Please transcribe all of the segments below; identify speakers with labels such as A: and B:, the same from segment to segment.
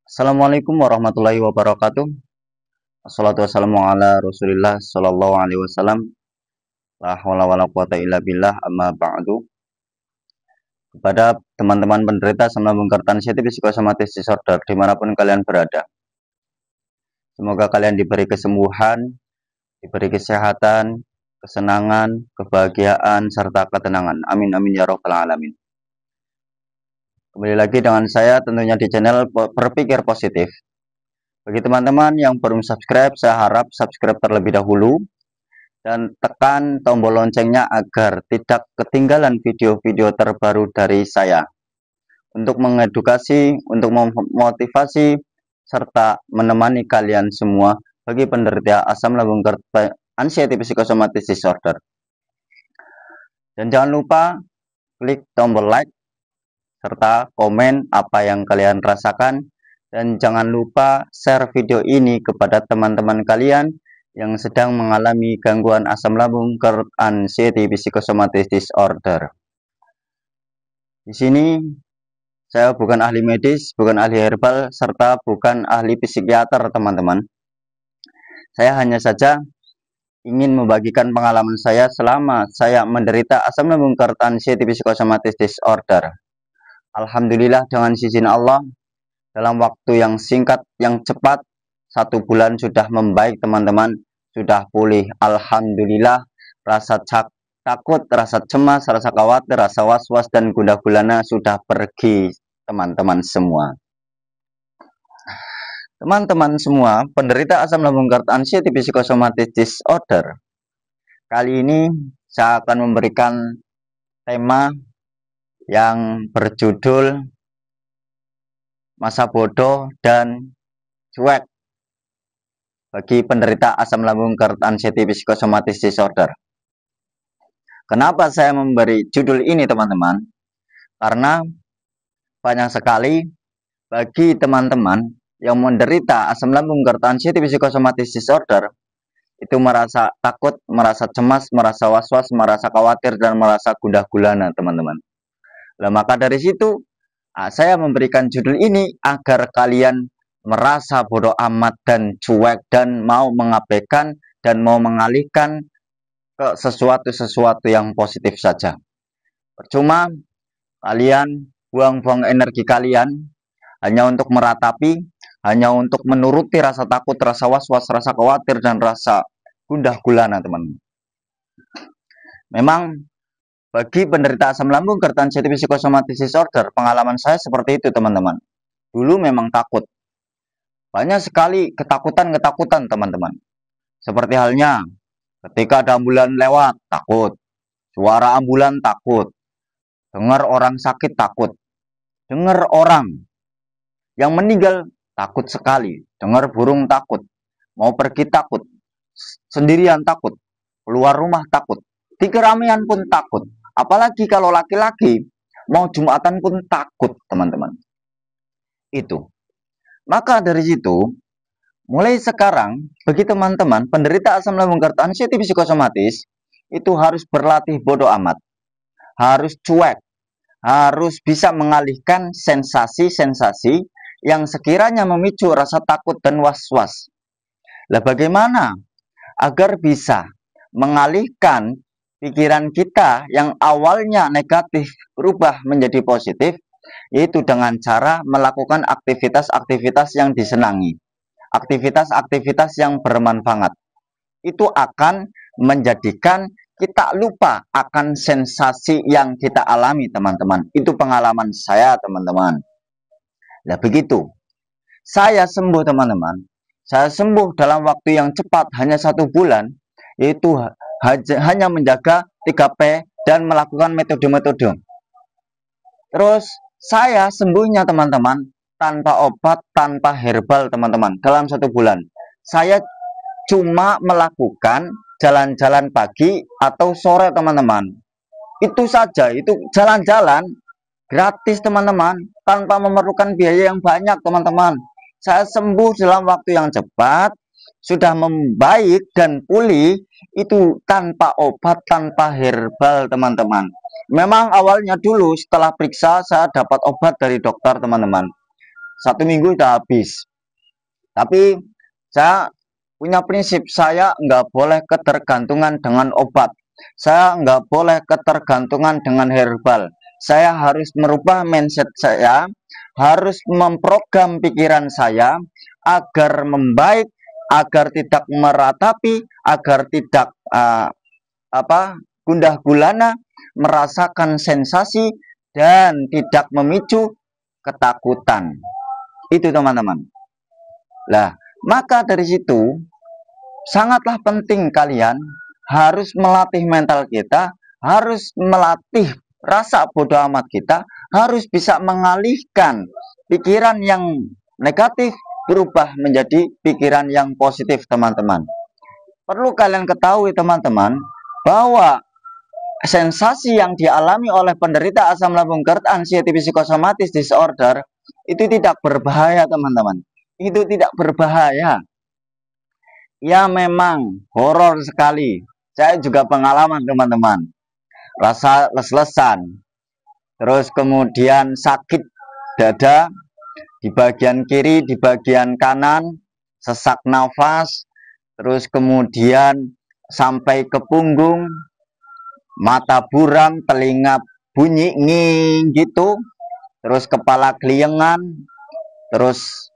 A: Assalamualaikum warahmatullahi wabarakatuh. Assalatu wassalamu ala Rasulillah sallallahu alaihi wasallam. La haula wala quwata illa billah amma ba'du. Kepada teman-teman penderita asam lambung kertansiatif psikosomatis disorder dimanapun kalian berada. Semoga kalian diberi kesembuhan, diberi kesehatan, kesenangan, kebahagiaan, serta ketenangan. Amin amin ya rabbal alamin. Kembali lagi dengan saya tentunya di channel Berpikir Positif. Bagi teman-teman yang belum subscribe, saya harap subscribe terlebih dahulu dan tekan tombol loncengnya agar tidak ketinggalan video-video terbaru dari saya untuk mengedukasi, untuk memotivasi, serta menemani kalian semua bagi penderita asam lambung anxiety psikosomatis disorder. Dan jangan lupa klik tombol like serta komen apa yang kalian rasakan. Dan jangan lupa share video ini kepada teman-teman kalian yang sedang mengalami gangguan asam lambung anxiety psikosomatis disorder. Di sini saya bukan ahli medis, bukan ahli herbal, serta bukan ahli psikiater, teman-teman. Saya hanya saja ingin membagikan pengalaman saya selama saya menderita asam lambung anxiety psikosomatis disorder. Alhamdulillah dengan izin Allah, dalam waktu yang singkat, yang cepat, 1 bulan sudah membaik, teman-teman. Sudah pulih. Alhamdulillah. Rasa takut, rasa cemas, rasa khawatir, rasa was-was, dan gundah gulana sudah pergi, teman-teman semua. Teman-teman semua, penderita asam lambung anxiety psikosomatis disorder. Kali ini saya akan memberikan tema yang berjudul masa bodoh dan cuek bagi penderita asam lambung anxiety psikosomatis disorder. Kenapa saya memberi judul ini, teman-teman? Karena banyak sekali bagi teman-teman yang menderita asam lambung anxiety psikosomatis disorder itu merasa takut, merasa cemas, merasa was-was, merasa khawatir, dan merasa gundah gulana, teman-teman. Nah, maka dari situ saya memberikan judul ini agar kalian merasa bodoh amat dan cuek dan mau mengabaikan dan mau mengalihkan ke sesuatu yang positif saja. Percuma kalian buang-buang energi kalian hanya untuk meratapi, hanya untuk menuruti rasa takut, rasa was-was, rasa khawatir, dan rasa gundah gulana, teman-teman. Memang bagi penderita asam lambung anxiety psikosomatis disorder, pengalaman saya seperti itu, teman-teman. Dulu memang takut. Banyak sekali ketakutan-ketakutan, teman-teman. Seperti halnya ketika ada ambulan lewat, takut. Suara ambulan takut. Dengar orang sakit takut. Dengar orang yang meninggal takut sekali. Dengar burung takut. Mau pergi takut. Sendirian takut. Keluar rumah takut. Di keramaian pun takut. Apalagi kalau laki-laki mau Jumatan pun takut, teman-teman. Itu. Maka dari situ, mulai sekarang bagi teman-teman penderita asam lambung anxiety psikosomatis itu harus berlatih bodoh amat. Harus cuek. Harus bisa mengalihkan sensasi-sensasi yang sekiranya memicu rasa takut dan was-was. Lah bagaimana agar bisa mengalihkan pikiran kita yang awalnya negatif berubah menjadi positif, yaitu dengan cara melakukan aktivitas-aktivitas yang disenangi, aktivitas-aktivitas yang bermanfaat. Itu akan menjadikan kita lupa akan sensasi yang kita alami, teman-teman. Itu pengalaman saya, teman-teman. Nah begitu, saya sembuh, teman-teman. Saya sembuh dalam waktu yang cepat, hanya 1 bulan, yaitu hanya menjaga 3P dan melakukan metode-metode. Terus saya sembuhnya, teman-teman, tanpa obat, tanpa herbal, teman-teman. Dalam 1 bulan saya cuma melakukan jalan-jalan pagi atau sore, teman-teman. Itu saja, itu jalan-jalan gratis, teman-teman, tanpa memerlukan biaya yang banyak, teman-teman. Saya sembuh dalam waktu yang cepat, sudah membaik dan pulih, itu tanpa obat, tanpa herbal, teman-teman. Memang awalnya dulu setelah periksa saya dapat obat dari dokter, teman-teman. 1 minggu udah habis. Tapi saya punya prinsip, saya nggak boleh ketergantungan dengan obat. Saya nggak boleh ketergantungan dengan herbal. Saya harus merubah mindset saya, harus memprogram pikiran saya agar membaik, agar tidak meratapi, agar tidak gundah gulana, merasakan sensasi dan tidak memicu ketakutan. Itu teman-teman. Lah, maka dari situ sangatlah penting kalian harus melatih mental kita, harus melatih rasa bodoh amat kita, harus bisa mengalihkan pikiran yang negatif berubah menjadi pikiran yang positif, teman-teman. Perlu kalian ketahui, teman-teman, bahwa sensasi yang dialami oleh penderita asam lambung GERD anxiety psychosomatic disorder itu tidak berbahaya, teman-teman. Itu tidak berbahaya. Ya memang horor sekali. Saya juga pengalaman, teman-teman. Rasa les-lesan. Terus kemudian sakit dada di bagian kiri, di bagian kanan, sesak nafas, terus kemudian sampai ke punggung, mata buram, telinga bunyi nging gitu, terus kepala keliengan, terus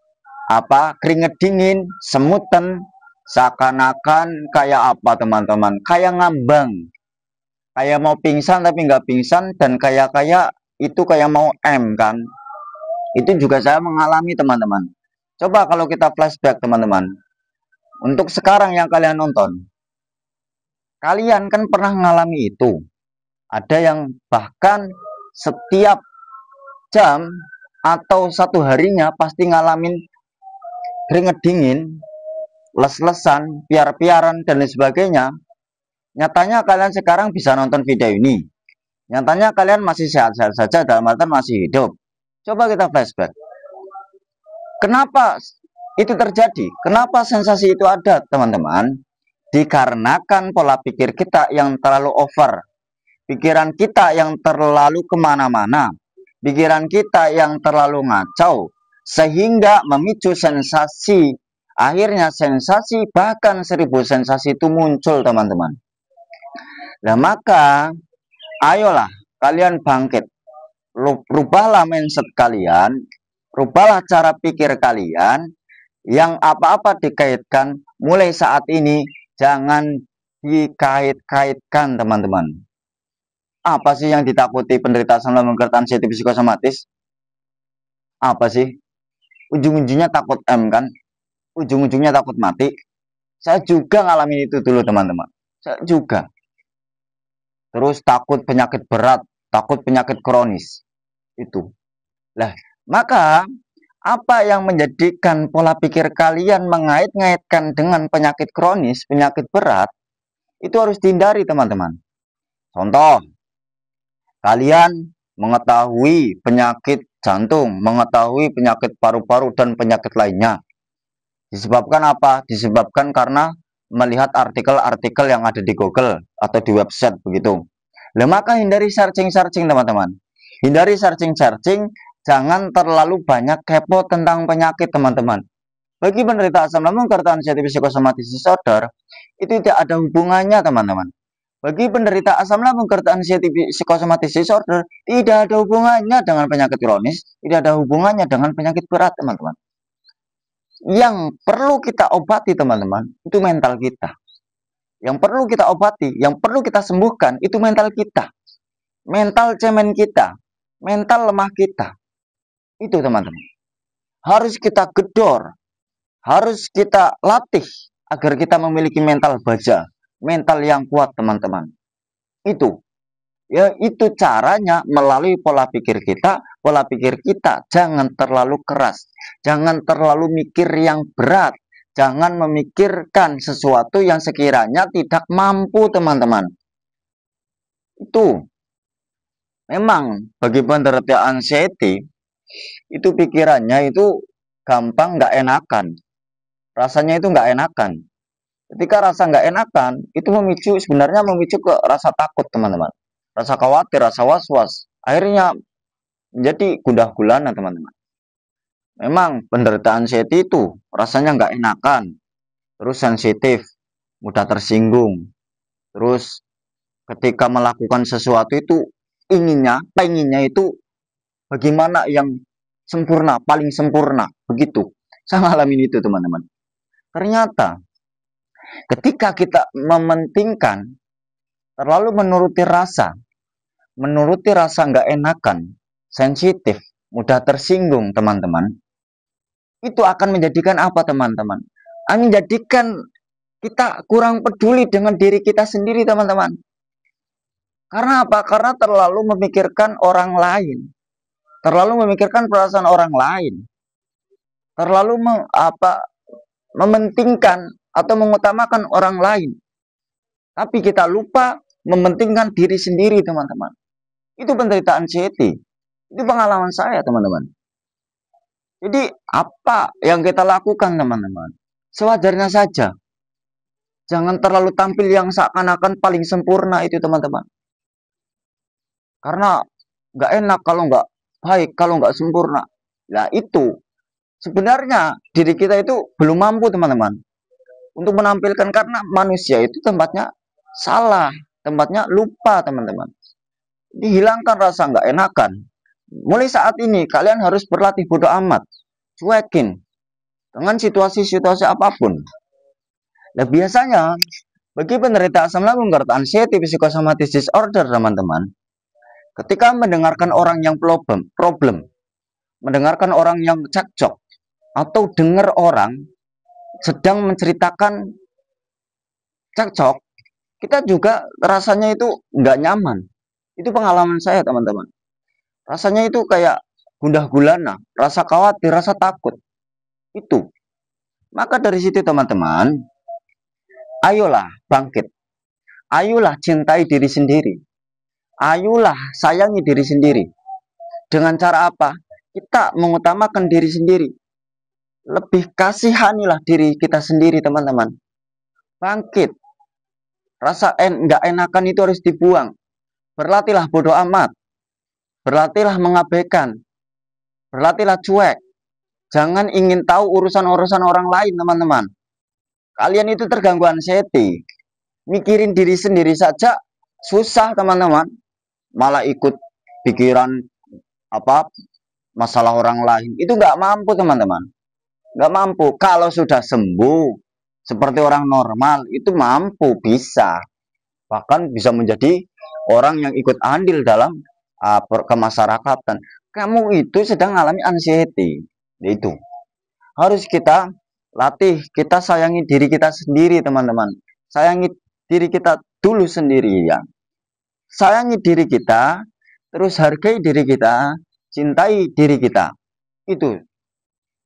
A: keringet dingin, semutan, seakan-akan kayak apa, teman-teman? Kayak ngambang, kayak mau pingsan tapi nggak pingsan, dan kayak itu kayak mau kan. Itu juga saya mengalami, teman-teman. Coba kalau kita flashback, teman-teman, untuk sekarang yang kalian nonton, kalian kan pernah mengalami itu. Ada yang bahkan setiap jam atau satu harinya pasti ngalamin keringet dingin, les-lesan, piar-piaran, dan lain sebagainya. Nyatanya kalian sekarang bisa nonton video ini. Nyatanya kalian masih sehat-sehat saja, dalam artian masih hidup. Coba kita flashback. Kenapa itu terjadi? Kenapa sensasi itu ada, teman-teman? Dikarenakan pola pikir kita yang terlalu over. Pikiran kita yang terlalu kemana-mana. Pikiran kita yang terlalu ngacau. Sehingga memicu sensasi. Akhirnya sensasi, bahkan 1000 sensasi itu muncul, teman-teman. Nah maka, ayolah kalian bangkit. Rubahlah mindset kalian. Rubahlah cara pikir kalian. Yang apa-apa dikaitkan, mulai saat ini jangan dikait-kaitkan, teman-teman. Apa sih yang ditakuti penderita asam lambung GERD anxiety psikosomatis? Apa sih? Ujung-ujungnya takut kan? Ujung-ujungnya takut mati. Saya juga ngalamin itu dulu, teman-teman. Saya juga. Terus takut penyakit berat, takut penyakit kronis. Itu. Lah, maka apa yang menjadikan pola pikir kalian mengait-ngaitkan dengan penyakit kronis, penyakit berat, itu harus dihindari, teman-teman. Contoh, kalian mengetahui penyakit jantung, mengetahui penyakit paru-paru, dan penyakit lainnya. Disebabkan apa? Disebabkan karena melihat artikel-artikel yang ada di Google atau di website begitu. Nah, maka hindari searching-searching, teman-teman. Hindari searching-searching, jangan terlalu banyak kepo tentang penyakit, teman-teman. Bagi penderita asam lambung GERD anxiety psychosomatic disorder, itu tidak ada hubungannya, teman-teman. Bagi penderita asam lambung GERD anxiety psychosomatic disorder, tidak ada hubungannya dengan penyakit kronis, tidak ada hubungannya dengan penyakit berat, teman-teman. Yang perlu kita obati, teman-teman, itu mental kita. Yang perlu kita obati, yang perlu kita sembuhkan, itu mental kita. Mental cemen kita, mental lemah kita. Itu, teman-teman. Harus kita gedor, harus kita latih agar kita memiliki mental baja, mental yang kuat, teman-teman. Itu. Ya, itu caranya melalui pola pikir kita. Pola pikir kita jangan terlalu keras, jangan terlalu mikir yang berat, jangan memikirkan sesuatu yang sekiranya tidak mampu, teman-teman. Itu. Memang bagi penderita anxiety, itu pikirannya itu gampang nggak enakan. Rasanya itu nggak enakan. Ketika rasa nggak enakan, itu sebenarnya memicu ke rasa takut, teman-teman. Rasa khawatir, rasa was-was. Akhirnya menjadi gundah gulana, teman-teman. Memang penderita anxiety itu rasanya nggak enakan, terus sensitif, mudah tersinggung, terus ketika melakukan sesuatu itu penginnya itu bagaimana yang sempurna, paling sempurna, begitu. Saya ngalamin itu teman-teman. Ternyata ketika kita mementingkan terlalu menuruti rasa nggak enakan, sensitif, mudah tersinggung teman-teman, itu akan menjadikan apa teman-teman? Menjadikan kita kurang peduli dengan diri kita sendiri teman-teman. Karena apa? Karena terlalu memikirkan orang lain, terlalu memikirkan perasaan orang lain, terlalu mementingkan atau mengutamakan orang lain. Tapi kita lupa mementingkan diri sendiri teman-teman. Itu penderitaan anxiety. Itu pengalaman saya teman-teman. Jadi apa yang kita lakukan teman-teman? Sewajarnya saja. Jangan terlalu tampil yang seakan-akan paling sempurna itu teman-teman. Karena nggak enak kalau nggak baik, kalau nggak sempurna. Nah itu sebenarnya diri kita itu belum mampu teman-teman untuk menampilkan, karena manusia itu tempatnya salah, tempatnya lupa teman-teman. Dihilangkan rasa nggak enakan. Mulai saat ini kalian harus berlatih bodo amat, cuekin dengan situasi-situasi apapun. Nah biasanya bagi penderita asam lambung karena anxiety psychosomatic disorder teman-teman, ketika mendengarkan orang yang problem, mendengarkan orang yang cekcok, atau dengar orang sedang menceritakan cekcok, kita juga rasanya itu nggak nyaman. Itu pengalaman saya teman-teman. Rasanya itu kayak gundah gulana, rasa khawatir, rasa takut. Itu. Maka dari situ teman-teman, ayolah bangkit. Ayolah cintai diri sendiri. Ayolah sayangi diri sendiri. Dengan cara apa? Kita mengutamakan diri sendiri. Lebih kasihanilah diri kita sendiri teman-teman. Bangkit. Rasa nggak enakan itu harus dibuang. Berlatihlah bodo amat. Berlatihlah mengabaikan. Berlatihlah cuek. Jangan ingin tahu urusan-urusan orang lain, teman-teman. Kalian itu terganggu anxiety. Mikirin diri sendiri saja susah, teman-teman. Malah ikut pikiran masalah orang lain. Itu nggak mampu, teman-teman. Nggak mampu. Kalau sudah sembuh, seperti orang normal, itu mampu, bisa. Bahkan bisa menjadi orang yang ikut andil dalam kemasyarakatan. Kamu itu sedang mengalami anxiety. Itu harus kita latih. Kita sayangi diri kita sendiri teman-teman. Sayangi diri kita dulu sendiri ya. Sayangi diri kita, terus hargai diri kita, cintai diri kita. Itu.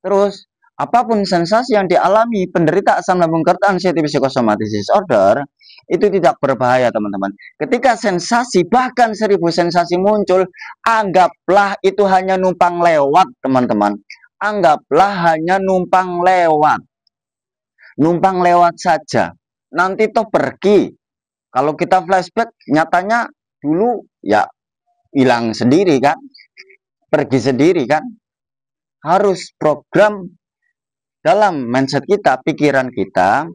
A: Terus apapun sensasi yang dialami penderita asam lambung karena anxiety psychosomatic disorder, itu tidak berbahaya teman-teman. Ketika sensasi bahkan 1000 sensasi muncul, anggaplah itu hanya numpang lewat teman-teman. Anggaplah hanya numpang lewat. Numpang lewat saja. Nanti toh pergi. Kalau kita flashback, nyatanya dulu ya hilang sendiri kan. Pergi sendiri kan. Harus program dalam mindset kita, pikiran kita,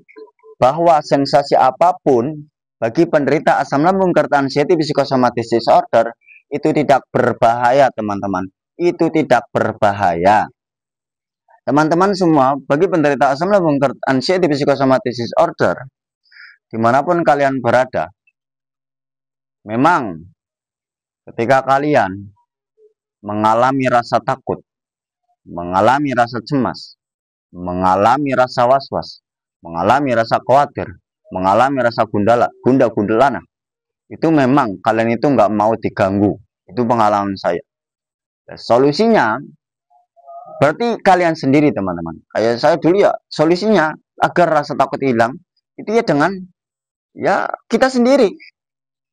A: bahwa sensasi apapun bagi penderita asam lambung karena anxiety psychosomatic disorder itu tidak berbahaya teman-teman. Itu tidak berbahaya. Teman-teman semua, bagi penderita asam lambung karena anxiety psychosomatic disorder, dimanapun kalian berada, memang ketika kalian mengalami rasa takut, mengalami rasa cemas, mengalami rasa was-was, mengalami rasa khawatir, mengalami rasa gundah-gulana, itu memang kalian itu nggak mau diganggu. Itu pengalaman saya. Solusinya berarti kalian sendiri teman-teman. Kayak saya dulu ya, solusinya agar rasa takut hilang itu ya dengan ya kita sendiri.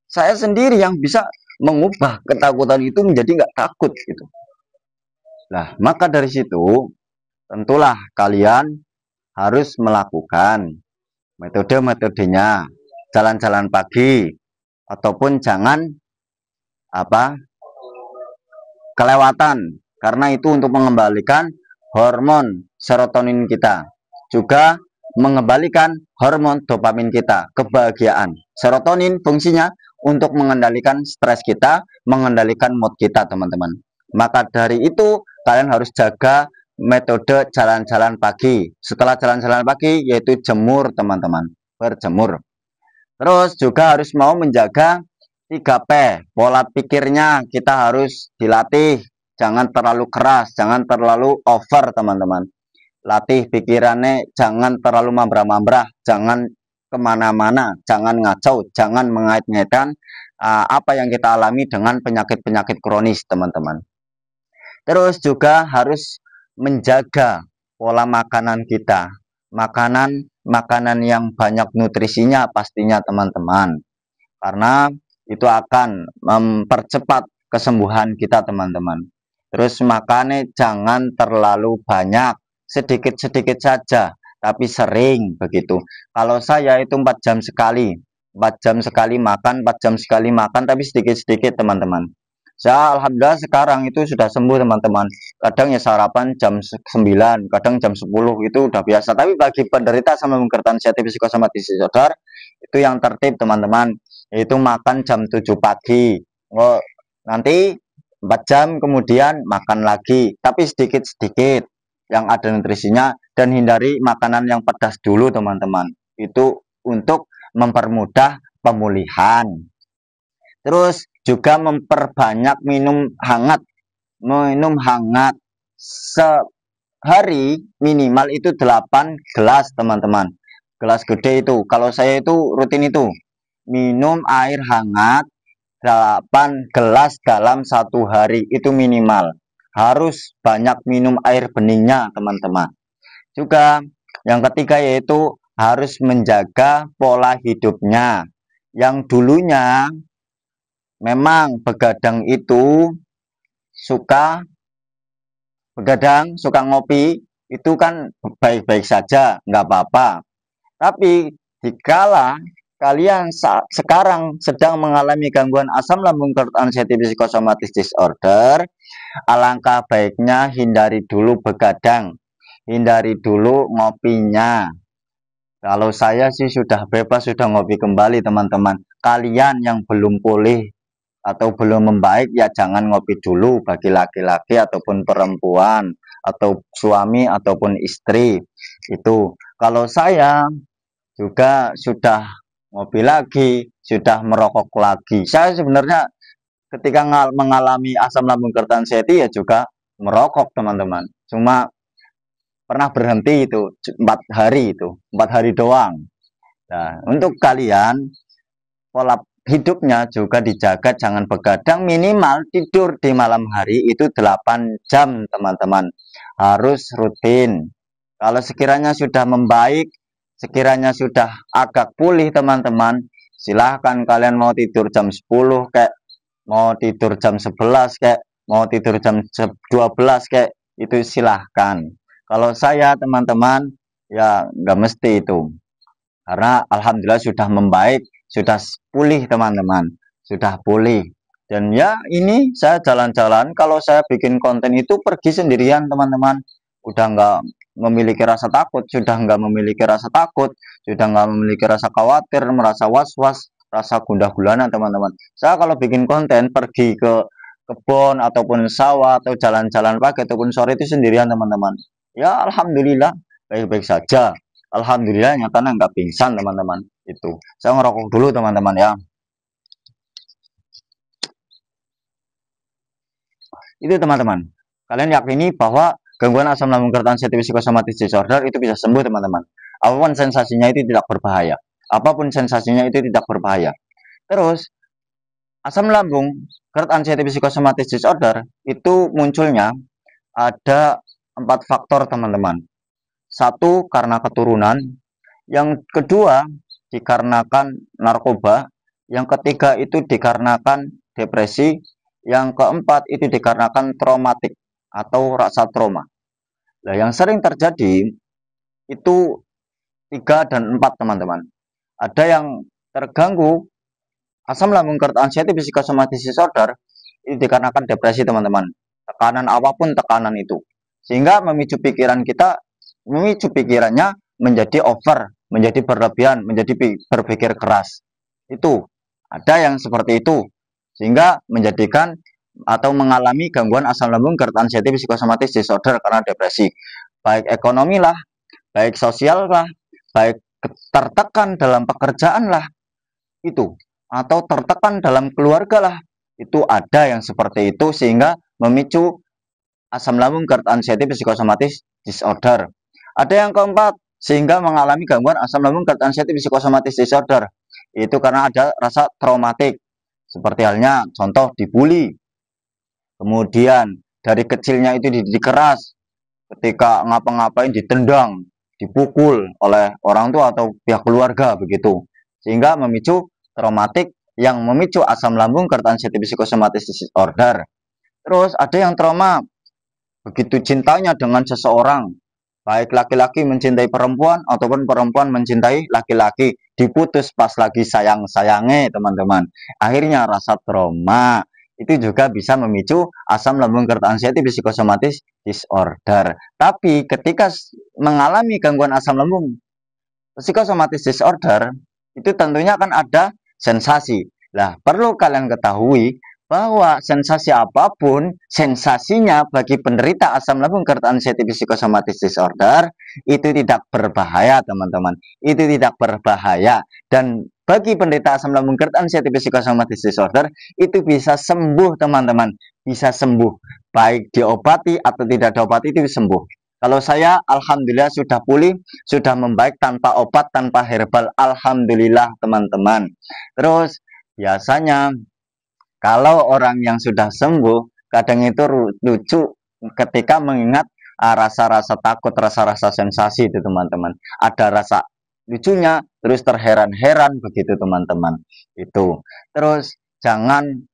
A: Saya sendiri yang bisa mengubah ketakutan itu menjadi nggak takut gitu. Nah, maka dari situ tentulah kalian harus melakukan metode-metodenya, jalan-jalan pagi, ataupun jangan kelewatan, karena itu untuk mengembalikan hormon serotonin kita, juga mengembalikan hormon dopamin kita, kebahagiaan. Serotonin fungsinya untuk mengendalikan stres kita, mengendalikan mood kita, teman-teman. Maka dari itu, kalian harus jaga metode jalan-jalan pagi. Setelah jalan-jalan pagi, yaitu jemur, teman-teman. Berjemur. Terus juga harus mau menjaga 3P. Pola pikirnya kita harus dilatih. Jangan terlalu keras, jangan terlalu over, teman-teman. Latih pikirannya, jangan terlalu mambrah-mambrah, jangan kemana-mana, jangan ngacau, jangan mengait-ngaitkan apa yang kita alami dengan penyakit-penyakit kronis, teman-teman. Terus juga harus menjaga pola makanan kita. Makanan yang banyak nutrisinya pastinya, teman-teman. Karena itu akan mempercepat kesembuhan kita, teman-teman. Terus makannya jangan terlalu banyak, sedikit-sedikit saja, tapi sering begitu. Kalau saya itu 4 jam sekali, 4 jam sekali makan, 4 jam sekali makan, tapi sedikit-sedikit, teman-teman. Saya alhamdulillah sekarang itu sudah sembuh, teman-teman. Kadang ya sarapan jam 9, kadang jam 10 itu udah biasa. Tapi bagi penderita sama gangguan sensitif psikosomatis disorder, itu yang tertib, teman-teman. Itu makan jam 7 pagi. Oh, nanti 4 jam kemudian makan lagi, tapi sedikit-sedikit yang ada nutrisinya, dan hindari makanan yang pedas dulu, teman-teman. Itu untuk mempermudah pemulihan. Terus juga memperbanyak minum hangat. Minum hangat sehari minimal itu 8 gelas, teman-teman. Gelas gede itu. Kalau saya itu rutin itu minum air hangat 8 gelas dalam 1 hari itu minimal. Harus banyak minum air beningnya, teman-teman. Juga yang ketiga yaitu harus menjaga pola hidupnya. Yang dulunya memang begadang itu suka ngopi, itu kan baik-baik saja, nggak apa-apa. Tapi dikala kalian sekarang sedang mengalami gangguan asam lambung sensitif psikosomatis disorder, alangkah baiknya hindari dulu begadang, hindari dulu ngopinya. Kalau saya sih sudah bebas, sudah ngopi kembali, teman-teman. Kalian yang belum pulih atau belum membaik, ya jangan ngopi dulu bagi laki-laki ataupun perempuan, atau suami ataupun istri. Itu kalau saya juga sudah ngopi lagi, sudah merokok lagi. Saya sebenarnya ketika mengalami asam lambung sensitif ya juga merokok, teman-teman. Cuma pernah berhenti itu 4 hari doang. Nah, untuk kalian pola hidupnya juga dijaga, jangan begadang, minimal tidur di malam hari itu 8 jam, teman-teman. Harus rutin. Kalau sekiranya sudah membaik, sekiranya sudah agak pulih, teman-teman, silahkan kalian mau tidur jam 10 kayak, mau tidur jam 11 kayak, mau tidur jam 12 kayak, itu silahkan. Kalau saya, teman-teman, ya nggak mesti itu. Karena alhamdulillah sudah membaik, sudah pulih, teman-teman. Sudah pulih. Dan ya ini saya jalan-jalan, kalau saya bikin konten itu pergi sendirian, teman-teman. Udah nggak memiliki rasa takut, sudah nggak memiliki rasa takut, sudah nggak memiliki rasa khawatir, merasa was-was, rasa gundah gulana, teman-teman. Saya kalau bikin konten pergi ke kebun ataupun sawah atau jalan-jalan pagi ataupun sore itu sendirian, teman-teman. Ya alhamdulillah baik-baik saja. Alhamdulillah nyatanya nggak pingsan, teman-teman. Itu saya ngerokok dulu, teman-teman ya. Itu, teman-teman. Kalian yakini bahwa gangguan asam lambung sensitif psikosomatis disorder itu bisa sembuh, teman-teman. Apapun sensasinya itu tidak berbahaya. Apapun sensasinya itu tidak berbahaya. Terus asam lambung sensitif psikosomatis disorder itu munculnya ada 4 faktor, teman-teman. Satu, karena keturunan. Yang kedua, dikarenakan narkoba. Yang ketiga, itu dikarenakan depresi. Yang keempat, itu dikarenakan traumatik atau rasa trauma. Nah, yang sering terjadi itu 3 dan 4, teman-teman. Ada yang terganggu asam lambung sensitif psikosomatis disorder itu dikarenakan depresi, teman-teman. Tekanan apapun tekanan itu. sehingga memicu pikirannya menjadi over, menjadi berlebihan, menjadi berpikir keras. Itu ada yang seperti itu, sehingga menjadikan atau mengalami gangguan asam lambung, GERD, anxiety, psikosomatis disorder karena depresi. Baik ekonomi lah, baik sosial lah, baik tertekan dalam pekerjaan lah, itu, atau tertekan dalam keluarga lah, itu ada yang seperti itu sehingga memicu asam lambung, GERD, anxiety, psikosomatis disorder. Ada yang keempat, sehingga mengalami gangguan asam lambung, GERD, anxiety, psikosomatis disorder, itu karena ada rasa traumatik, seperti halnya contoh dibully, kemudian dari kecilnya itu dididik keras, ketika ngapa-ngapain ditendang, dipukul oleh orang tua atau pihak keluarga begitu, sehingga memicu traumatik yang memicu asam lambung, GERD, anxiety, psikosomatis disorder. Terus ada yang trauma begitu cintanya dengan seseorang, baik laki-laki mencintai perempuan ataupun perempuan mencintai laki-laki, diputus pas lagi sayang-sayangnya teman-teman, akhirnya rasa trauma, itu juga bisa memicu asam lambung, GERD, anxiety, psikosomatis disorder. Tapi ketika mengalami gangguan asam lambung, psikosomatis disorder, itu tentunya akan ada sensasi. Nah, perlu kalian ketahui bahwa sensasi apapun, sensasinya bagi penderita asam lambung, GERD, anxiety, psikosomatis disorder itu tidak berbahaya, teman-teman. Itu tidak berbahaya. Dan bagi penderita asam lambung, GERD, anxiety, psikosomatis disorder itu bisa sembuh, teman-teman. Bisa sembuh. Baik diobati atau tidak diobati itu sembuh. Kalau saya, alhamdulillah sudah pulih, sudah membaik tanpa obat, tanpa herbal. Alhamdulillah, teman-teman. Terus, biasanya kalau orang yang sudah sembuh, kadang itu lucu ketika mengingat rasa-rasa takut, rasa-rasa sensasi itu, teman-teman. Ada rasa lucunya, terus terheran-heran begitu, teman-teman. Itu. Terus jangan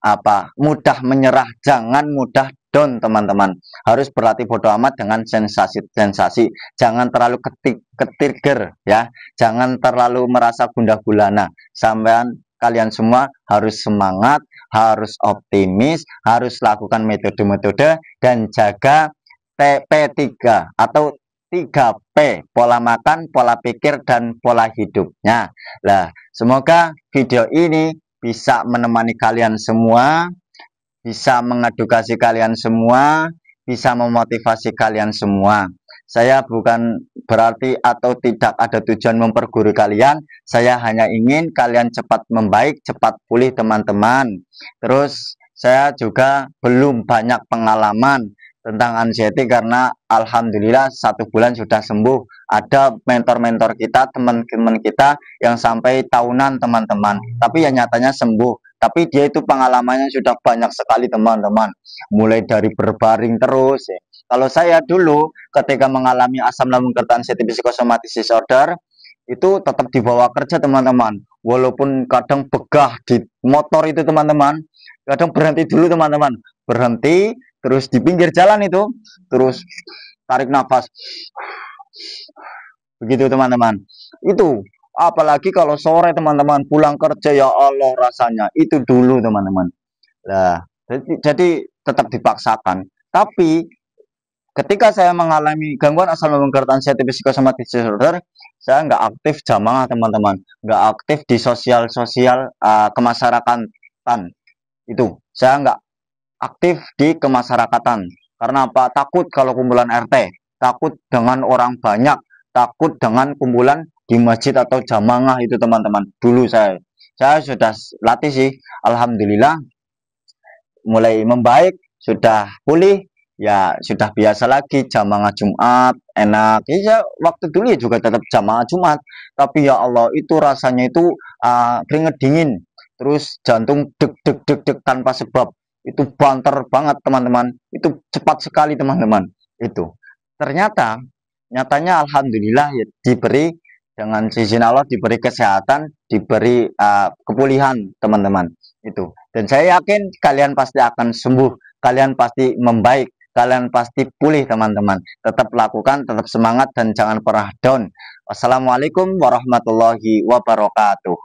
A: mudah menyerah, jangan mudah down, teman-teman. Harus berlatih bodo amat dengan sensasi-sensasi. Jangan terlalu ketrigger ya. Jangan terlalu merasa gundah gulana. Sampean kalian semua harus semangat, harus optimis, harus lakukan metode-metode dan jaga TP3 atau 3P, pola makan, pola pikir, dan pola hidupnya. Nah, semoga video ini bisa menemani kalian semua, bisa mengedukasi kalian semua, bisa memotivasi kalian semua. Saya bukan berarti atau tidak ada tujuan memperguru kalian. Saya hanya ingin kalian cepat membaik, cepat pulih, teman-teman. Terus saya juga belum banyak pengalaman tentang anxiety karena alhamdulillah 1 bulan sudah sembuh. Ada mentor-mentor kita, teman-teman kita yang sampai tahunan, teman-teman. Tapi ya nyatanya sembuh. Tapi dia itu pengalamannya sudah banyak sekali, teman-teman. Mulai dari berbaring terus ya. Kalau saya dulu ketika mengalami asam lambung, GERD, anxiety, psikosomatis disorder itu tetap dibawa kerja, teman-teman. Walaupun kadang begah di motor itu, teman-teman. Kadang berhenti dulu, teman-teman. Berhenti, terus di pinggir jalan itu, terus tarik nafas. Begitu, teman-teman. Itu apalagi kalau sore, teman-teman, pulang kerja, ya Allah rasanya. Itu dulu, teman-teman. Nah, jadi tetap dipaksakan. Tapi ketika saya mengalami gangguan asam lambung, GERD, anxiety, psikosomatis disorder, saya nggak aktif jamaah, teman-teman, nggak aktif di sosial kemasyarakatan. Itu saya nggak aktif di kemasyarakatan. Karena apa? Takut kalau kumpulan RT, takut dengan orang banyak, takut dengan kumpulan di masjid atau jamaah itu, teman-teman. Dulu saya sudah latih sih, alhamdulillah mulai membaik, sudah pulih. Ya sudah biasa lagi jamaah Jumat, enak ya. Waktu dulu ya juga tetap jamaah Jumat, tapi ya Allah itu rasanya itu keringet dingin, terus jantung deg deg deg deg tanpa sebab, itu banter banget, teman-teman. Itu cepat sekali, teman-teman. Itu ternyata nyatanya alhamdulillah ya, diberi dengan izin Allah, diberi kesehatan, diberi kepulihan, teman-teman. Itu, dan saya yakin kalian pasti akan sembuh, kalian pasti membaik, kalian pasti pulih, teman-teman. Tetap lakukan, tetap semangat, dan jangan pernah down. Wassalamualaikum warahmatullahi wabarakatuh.